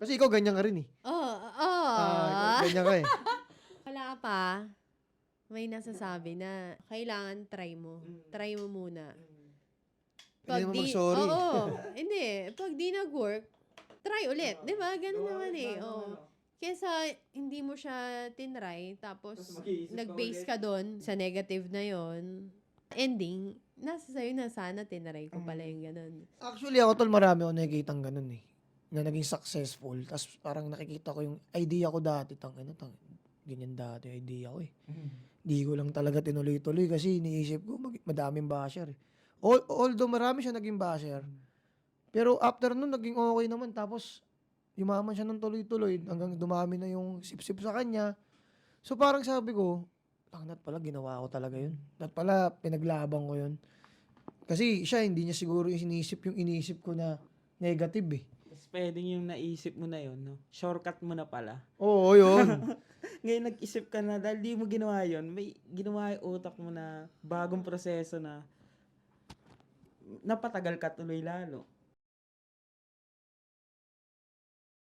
Kasi ikaw ganyan ka rin eh. Ganyan ka eh. Wala pa. May nasasabi na kailangan try mo. Try mo muna. Hindi naman mag-sorry. Hindi. Pag di nag-work, try ulit. Di ba? Ganun naman eh. Kesa hindi mo siya tinry, tapos nag-base ka doon sa negative na yon, ending, nasa sa'yo na sana tinry ko pala yung ganun. Actually, ako tol, marami ako nakikitang ganun eh. Na naging successful. Tapos parang nakikita ko yung idea ko dati. Ganyan dati idea ko eh. Di ko lang talaga tinuloy-tuloy kasi iniisip ko madaming basher eh. Although marami siya naging basher. Pero after nun, naging okay naman. Tapos, yumaman siya ng tuloy-tuloy hanggang dumami na yung sip-sip sa kanya. So parang sabi ko, tangnat pala, ginawa ko talaga yun. At pala, pinaglabang ko yun. Kasi siya, hindi niya siguro yung inisip ko na negative eh. Tapos pwedeng yung naisip mo na yun, no? Shortcut mo na pala. Oo, yun. Ngayon nag-isip ka na, dahil di mo ginawa yun, may ginawa yung utak mo na bagong proseso na napatagal ka tuloy lalo.